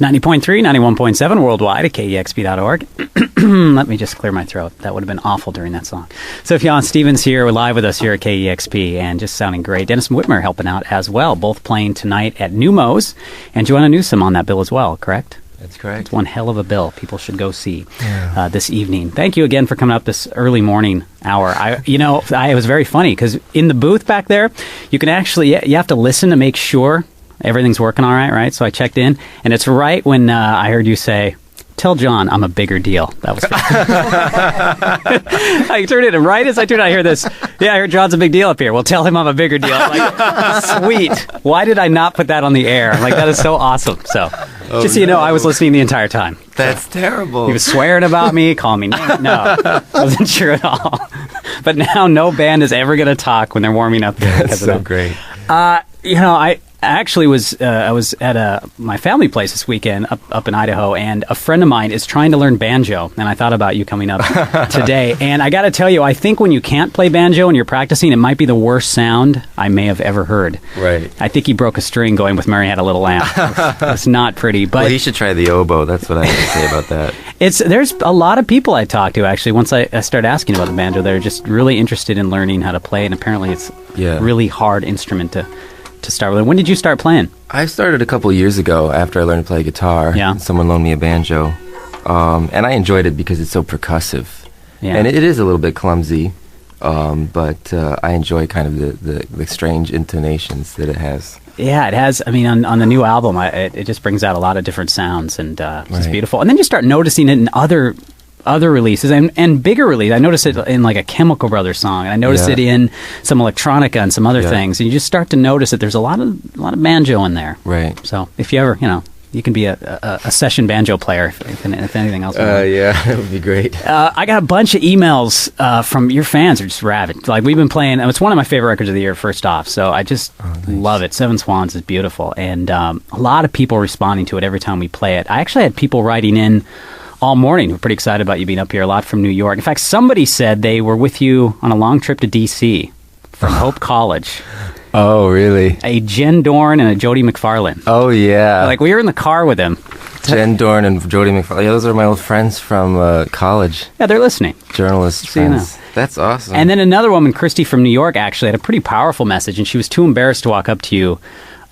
It's 90.3, 91.7 worldwide at kexp.org. Let me just clear my throat. That would have been awful during that song. Sufjan Stevens here. We're live with us here at KEXP and just sounding great. Dennis Whitmer helping out as well, both playing tonight at Numos. And Joanna Newsom on that bill as well, correct? That's correct. It's one hell of a bill people should go see this evening. Thank you again for coming up this early morning hour. It was very funny because in the booth back there, you can actually, you have to listen to make sure everything's working all right, right? So I checked in, and it's right when I heard you say, "Tell John I'm a bigger deal." That was I turned it, and right as I turned it, I hear this, "Yeah, I heard John's a big deal up here." "Well, tell him I'm a bigger deal." I'm like, sweet. Why did I not put that on the air? I'm like, that is so awesome. So, just so you know, I was listening the entire time. That's terrible. He was swearing about me, calling me names. No, wasn't sure at all. But now no band is ever going to talk when they're warming up there. That's so great. I actually was at my family place this weekend up in Idaho, and a friend of mine is trying to learn banjo, and I thought about you coming up today. And I got to tell you, I think when you can't play banjo and you're practicing, it might be the worst sound I may have ever heard. Right. I think he broke a string going with Mary Had a Little Lamb. It's not pretty. But well, he should try the oboe. That's what I have to say about that. There's a lot of people I talk to, actually, once I started asking about the banjo, they're just really interested in learning how to play, and apparently it's a really hard instrument to start with. When did you start playing? I started a couple years ago after I learned to play guitar. Yeah. Someone loaned me a banjo, and I enjoyed it because it's so percussive. Yeah. And it is a little bit clumsy, but I enjoy kind of the strange intonations that it has. Yeah, it has. I mean, on the new album, it just brings out a lot of different sounds, and it's beautiful. And then you start noticing it in other releases and bigger releases. I noticed it in like a Chemical Brothers song, and I noticed it in some electronica and some other things. And you just start to notice that there's a lot of banjo in there. Right. So if you ever, you can be a session banjo player if anything else. Yeah, that would be great. I got a bunch of emails from your fans. Are just rabid. Like, we've been playing. It's one of my favorite records of the year. First off, so I just love it. Seven Swans is beautiful, and a lot of people responding to it every time we play it. I actually had people writing in all morning. We're pretty excited about you being up here. A lot from New York. In fact, somebody said they were with you on a long trip to D.C. from Hope College. Oh, really? A Jen Dorn and a Jody McFarlane. Oh, yeah. Like, we were in the car with them. Jen Dorn and Jody McFarlane. Yeah, those are my old friends from college. Yeah, they're listening. Journalist friends. That's awesome. And then another woman, Christy from New York, actually had a pretty powerful message, and she was too embarrassed to walk up to you,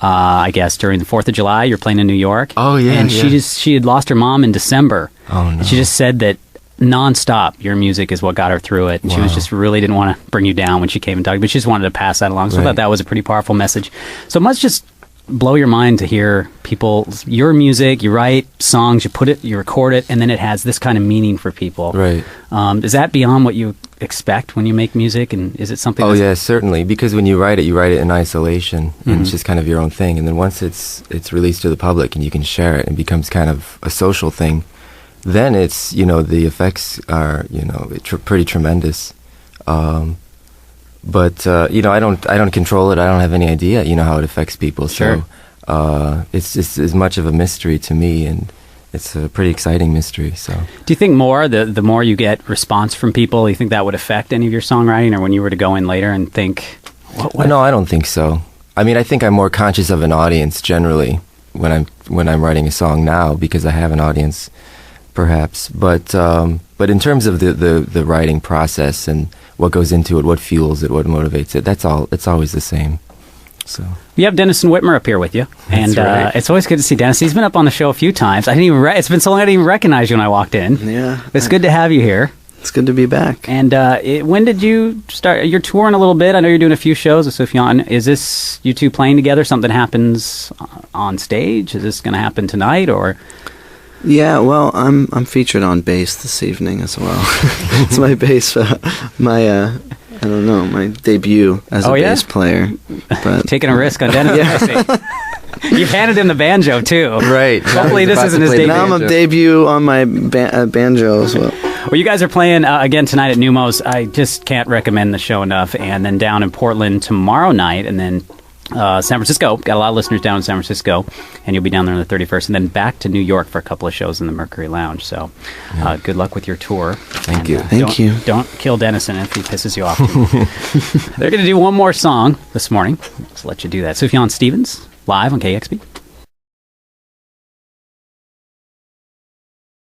I guess, during the 4th of July. You're playing in New York. Oh, yeah. And she had lost her mom in December. Oh, no. And she just said that nonstop, your music is what got her through it. And she was just really didn't want to bring you down when she came and talked, but she just wanted to pass that along. So I thought that was a pretty powerful message. So it must just blow your mind to hear your music. You write songs, you record it, and then it has this kind of meaning for people. Right. Is that beyond what you expect when you make music, and is it something? Oh, yeah, certainly. Because when you write it in isolation, and it's just kind of your own thing. And then once it's released to the public and you can share it, and it becomes kind of a social thing. Then it's, the effects are, pretty tremendous. But I don't control it. I don't have any idea, how it affects people. Sure. So it's just as much of a mystery to me, and it's a pretty exciting mystery. So, do you think the more you get response from people, you think that would affect any of your songwriting, or when you were to go in later and think, what? No, I don't think so. I mean, I think I'm more conscious of an audience generally when I'm writing a song now, because I have an audience, perhaps. But in terms of the writing process and what goes into it, what fuels it, what motivates it, it's always the same. So you have Dennis and Whitmer up here with you, and it's always good to see Dennis. He's been up on the show a few times. It's been so long I didn't even recognize you when I walked in. Yeah, it's good to have you here. It's good to be back. And when did you start? You're touring a little bit. I know you're doing a few shows with Sufjan. Is this you two playing together? Something happens on stage? Is this going to happen tonight, or? Yeah, well, I'm featured on bass this evening as well. It's my bass, my debut as a bass player. But taking a risk on Dennis. Yeah. You've handed him the banjo too, right? Hopefully, this isn't his debut. Now I'm a debut on my banjo as well. Well, you guys are playing again tonight at Numos. I just can't recommend the show enough. And then down in Portland tomorrow night, and then San Francisco. Got a lot of listeners down in San Francisco, and you'll be down there on the 31st, and then back to New York for a couple of shows in the Mercury Lounge. So good luck with your tour. Thank you. Thank you. Don't kill Dennison if he pisses you off. They're going to do one more song this morning. Let's let you do that. Sufjan Stevens, live on KXP.